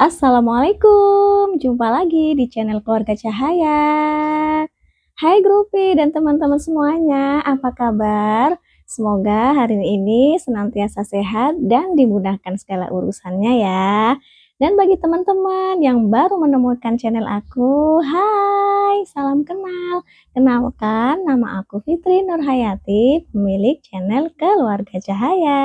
Assalamualaikum, jumpa lagi di channel Keluarga Cahaya. Hai Grupi dan teman-teman semuanya, apa kabar? Semoga hari ini senantiasa sehat dan dimudahkan segala urusannya ya. Dan bagi teman-teman yang baru menemukan channel aku, hai, salam kenal. Kenalkan, nama aku Fitri Nurhayati, pemilik channel Keluarga Cahaya.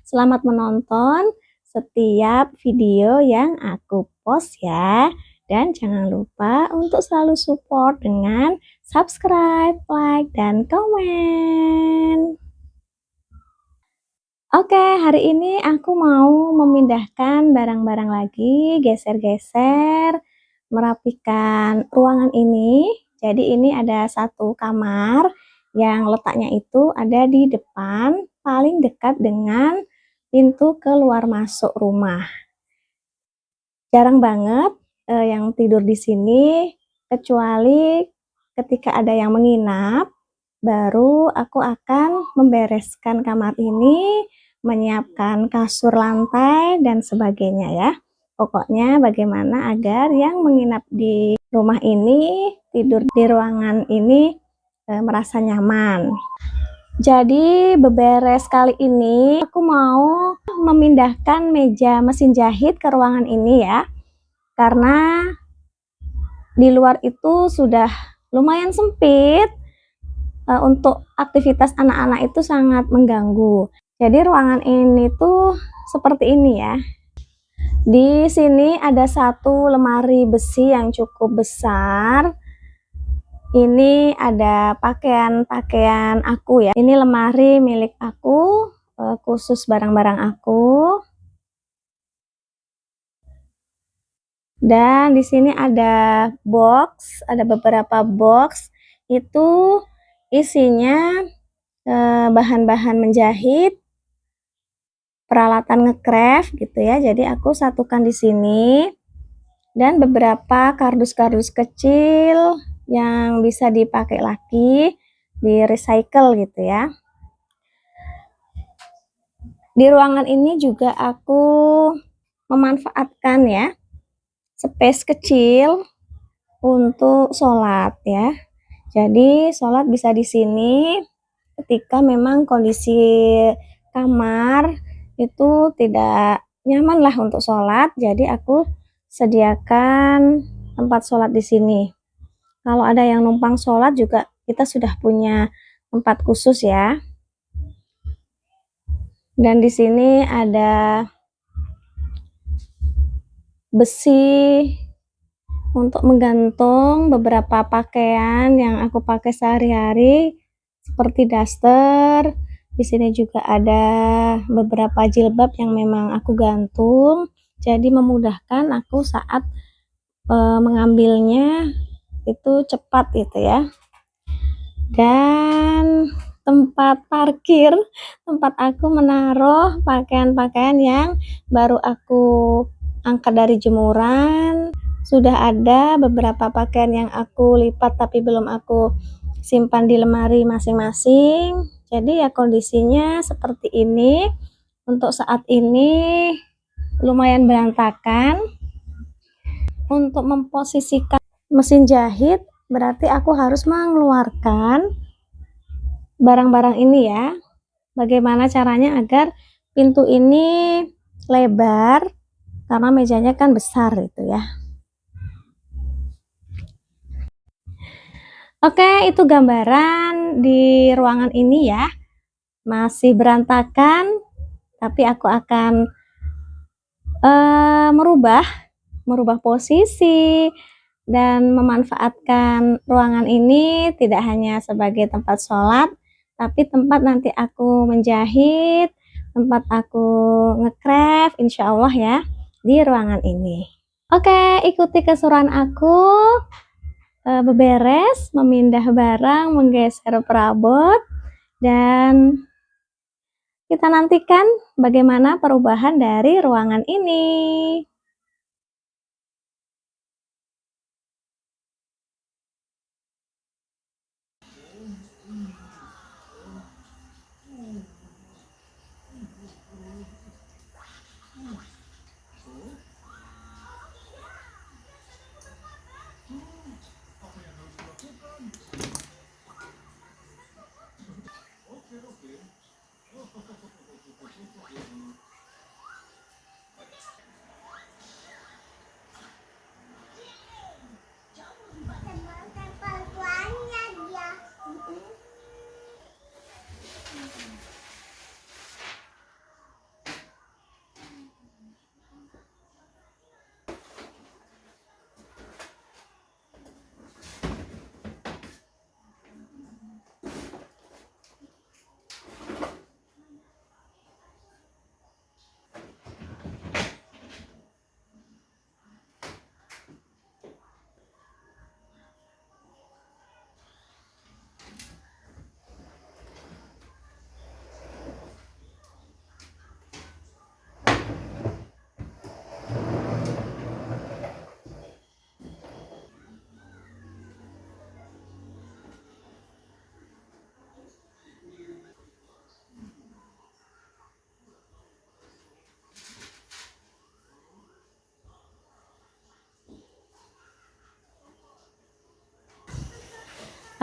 Selamat menonton setiap video yang aku post ya. Dan jangan lupa untuk selalu support dengan subscribe, like, dan komen. Oke, hari ini aku mau memindahkan barang-barang lagi, geser-geser, merapikan ruangan ini. Jadi ini ada satu kamar yang letaknya itu ada di depan, paling dekat dengan pintu keluar masuk rumah. Jarang banget yang tidur di sini, kecuali ketika ada yang menginap, baru aku akan membereskan kamar ini, menyiapkan kasur lantai dan sebagainya ya. Pokoknya bagaimana agar yang menginap di rumah ini, tidur di ruangan ini merasa nyaman. Jadi beberes kali ini aku mau memindahkan meja mesin jahit ke ruangan ini ya. Karena di luar itu sudah lumayan sempit, untuk aktivitas anak-anak itu sangat mengganggu. Jadi ruangan ini tuh seperti ini ya. Di sini ada satu lemari besi yang cukup besar. Ini ada pakaian-pakaian aku ya. Ini lemari milik aku, khusus barang-barang aku. Dan di sini ada box, ada beberapa box. Itu isinya bahan-bahan menjahit, peralatan ngecraft gitu ya. Jadi aku satukan di sini. Dan beberapa kardus-kardus kecil yang bisa dipakai lagi, di recycle gitu ya. Di ruangan ini juga aku memanfaatkan ya space kecil untuk sholat ya. Jadi sholat bisa di sini ketika memang kondisi kamar itu tidak nyaman lah untuk sholat. Jadi aku sediakan tempat sholat di sini. Kalau ada yang numpang sholat juga kita sudah punya tempat khusus ya. Dan di sini ada besi untuk menggantung beberapa pakaian yang aku pakai sehari-hari seperti daster. Di sini juga ada beberapa jilbab yang memang aku gantung. Jadi memudahkan aku saat mengambilnya itu cepat gitu ya. Dan tempat parkir, tempat aku menaruh pakaian-pakaian yang baru aku angkat dari jemuran. Sudah ada beberapa pakaian yang aku lipat tapi belum aku simpan di lemari masing-masing. Jadi ya kondisinya seperti ini. Untuk saat ini lumayan berantakan. Untuk memposisikan mesin jahit berarti aku harus mengeluarkan barang-barang ini ya. Bagaimana caranya agar pintu ini lebar, karena mejanya kan besar itu ya. Oke, itu gambaran di ruangan ini ya. Masih berantakan, tapi aku akan merubah posisi dan memanfaatkan ruangan ini tidak hanya sebagai tempat sholat, tapi tempat nanti aku menjahit, tempat aku ngecraft, insya Allah ya, di ruangan ini. Oke, ikuti keseruan aku beberes, memindah barang, menggeser perabot, dan kita nantikan bagaimana perubahan dari ruangan ini.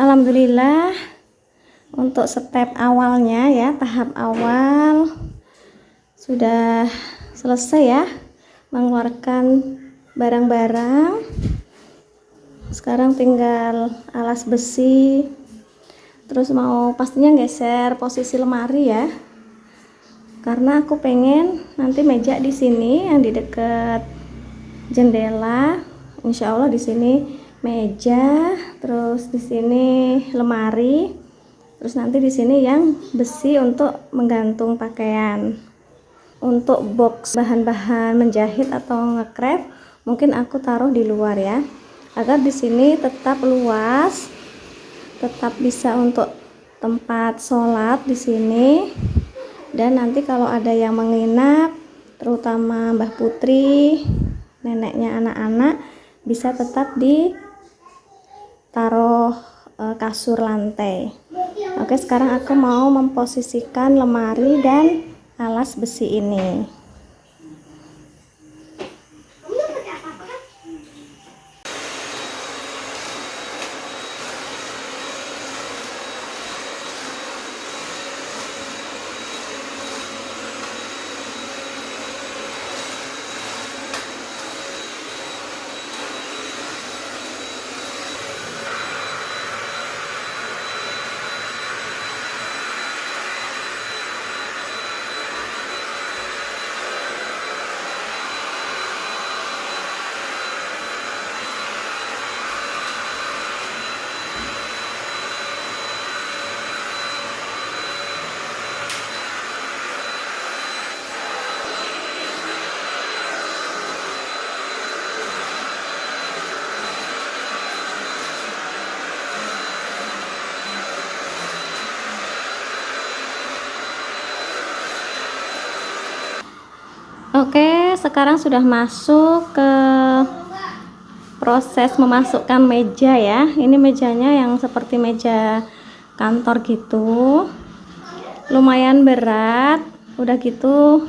Alhamdulillah untuk step awalnya ya, tahap awal sudah selesai ya, mengeluarkan barang-barang. Sekarang tinggal alas besi, terus mau pastinya geser posisi lemari ya, karena aku pengen nanti meja di sini yang di dekat jendela, insya Allah di sini meja, terus di sini lemari, terus nanti di sini yang besi untuk menggantung pakaian. Untuk box bahan-bahan menjahit atau nge-craft mungkin aku taruh di luar ya, agar di sini tetap luas, tetap bisa untuk tempat sholat di sini. Dan nanti kalau ada yang menginap, terutama Mbah Putri, neneknya anak-anak, bisa tetap ditaruh kasur lantai. Oke, sekarang aku mau memposisikan lemari dan alas besi ini. Oke, sekarang sudah masuk ke proses memasukkan meja ya. Ini mejanya yang seperti meja kantor gitu, lumayan berat. Udah gitu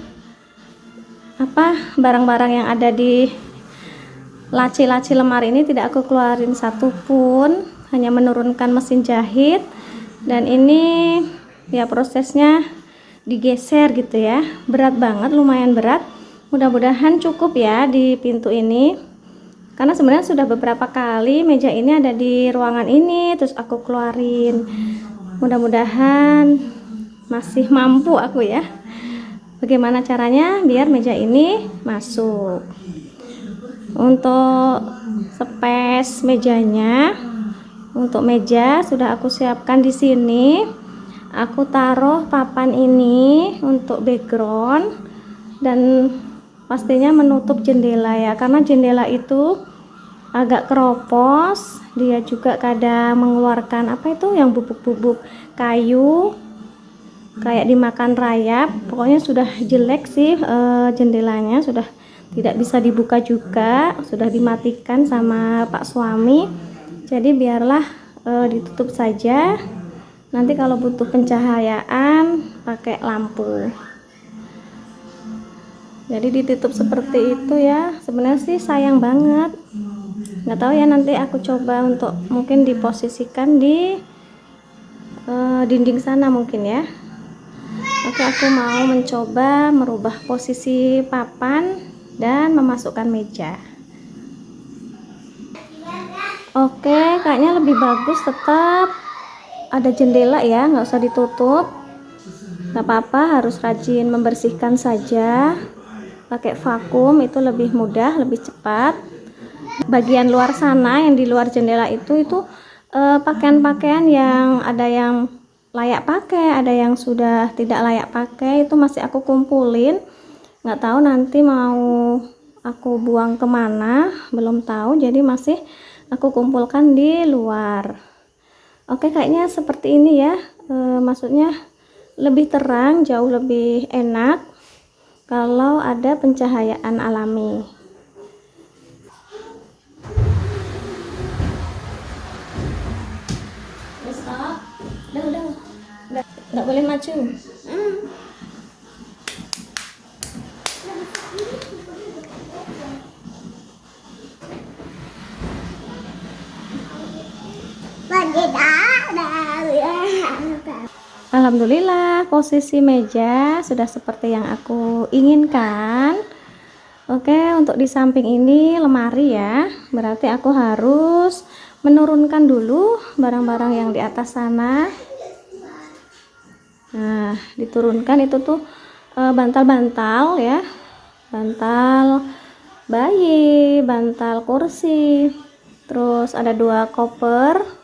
barang-barang yang ada di laci-laci lemari ini tidak aku keluarin satupun, hanya menurunkan mesin jahit. Dan ini ya prosesnya digeser gitu ya, berat banget, lumayan berat. Mudah-mudahan cukup ya di pintu ini, karena sebenarnya sudah beberapa kali meja ini ada di ruangan ini terus aku keluarin. Mudah-mudahan masih mampu aku ya, bagaimana caranya biar meja ini masuk. Untuk space mejanya, untuk meja sudah aku siapkan di sini. Aku taruh papan ini untuk background dan pastinya menutup jendela ya, karena jendela itu agak keropos, dia juga kadang mengeluarkan apa itu yang bubuk-bubuk kayu kayak dimakan rayap. Pokoknya sudah jelek sih, jendelanya sudah tidak bisa dibuka juga, sudah dimatikan sama Pak suami. Jadi biarlah ditutup saja. Nanti kalau butuh pencahayaan pakai lampu. Jadi ditutup seperti itu ya. Sebenarnya sih sayang banget. Nggak tahu ya, nanti aku coba untuk mungkin diposisikan di dinding sana mungkin ya. Oke, aku mau mencoba merubah posisi papan dan memasukkan meja. Oke, kayaknya lebih bagus tetap ada jendela ya, nggak usah ditutup. Nggak apa-apa, harus rajin membersihkan saja. Pakai vakum itu lebih mudah, lebih cepat. Bagian luar sana yang di luar jendela itu pakaian-pakaian yang ada yang layak pakai, ada yang sudah tidak layak pakai, itu masih aku kumpulin. Nggak tahu nanti mau aku buang kemana, belum tahu, jadi masih aku kumpulkan di luar. Oke, kayaknya seperti ini ya, maksudnya lebih terang, jauh lebih enak kalau ada pencahayaan alami. Stop. Udah. Nggak boleh maju. Alhamdulillah posisi meja sudah seperti yang aku inginkan. Oke, untuk di samping ini lemari ya, berarti aku harus menurunkan dulu barang-barang yang di atas sana. Nah, diturunkan itu tuh bantal-bantal ya, bantal bayi, bantal kursi, terus ada 2 koper,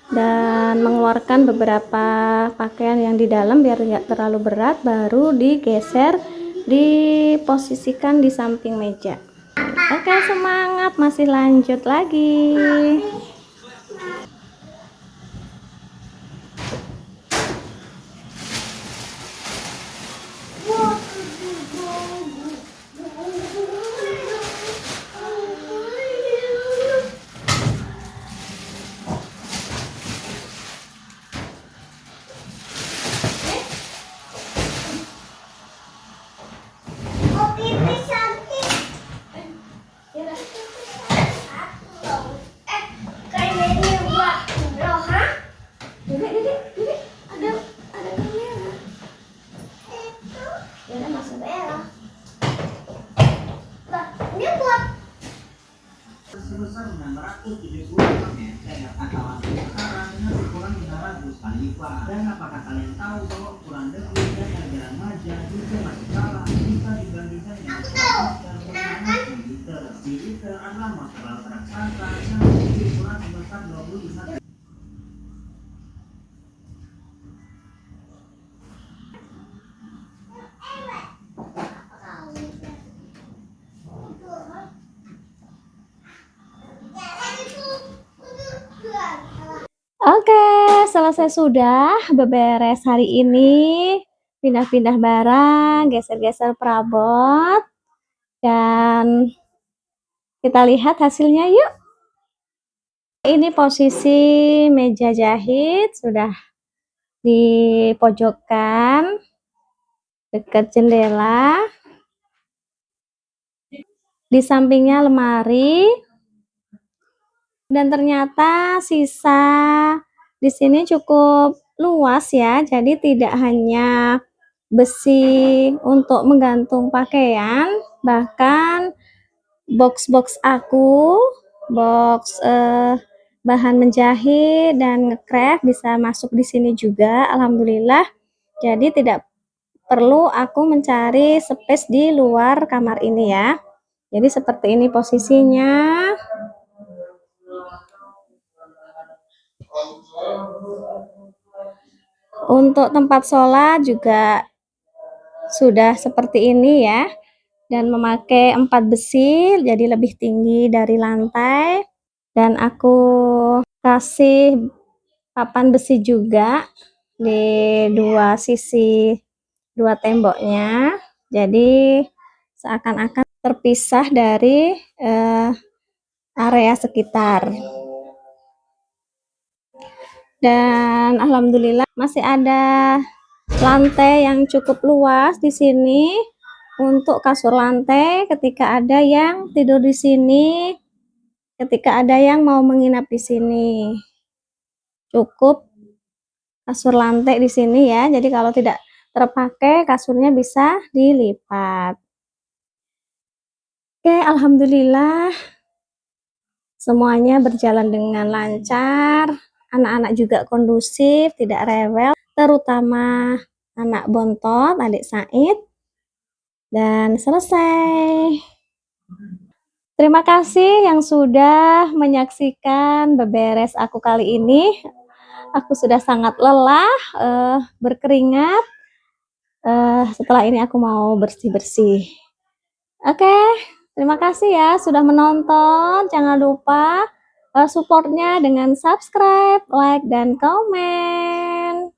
dan mengeluarkan beberapa pakaian yang di dalam biar nggak terlalu berat, baru digeser, diposisikan di samping meja. Oke, semangat, masih lanjut lagi. Sebesar 670 meter atau setara dengan ukuran 500 kali lipat. Dan apakah kalian tahu bahwa ukuran negeri dan negara maja juga masih kalah jika dibandingkan dengan liter liter. Liter adalah material raksasa yang memiliki ukuran sebesar 25. Oke, selesai sudah beberes hari ini. Pindah-pindah barang, geser-geser perabot, dan kita lihat hasilnya yuk. Ini posisi meja jahit sudah dipojokkan dekat jendela. Di sampingnya lemari. Dan ternyata sisa di sini cukup luas ya, jadi tidak hanya besi untuk menggantung pakaian, bahkan box-box aku, box bahan menjahit dan nge-craft bisa masuk di sini juga, alhamdulillah. Jadi tidak perlu aku mencari space di luar kamar ini ya. Jadi seperti ini posisinya. Untuk tempat sholat juga sudah seperti ini ya, dan memakai 4 besi jadi lebih tinggi dari lantai, dan aku kasih papan besi juga di 2 sisi 2 temboknya, jadi seakan-akan terpisah dari area sekitar. Dan alhamdulillah masih ada lantai yang cukup luas di sini untuk kasur lantai ketika ada yang tidur di sini, ketika ada yang mau menginap di sini. Cukup kasur lantai di sini ya. Jadi kalau tidak terpakai, kasurnya bisa dilipat. Oke, alhamdulillah semuanya berjalan dengan lancar. Anak-anak juga kondusif, tidak rewel, terutama anak bontot, adik Said. Dan selesai. Terima kasih yang sudah menyaksikan beberes aku kali ini. Aku sudah sangat lelah, berkeringat. Setelah ini aku mau bersih-bersih. Oke, terima kasih ya sudah menonton. Jangan lupa supportnya dengan subscribe, like, dan komen.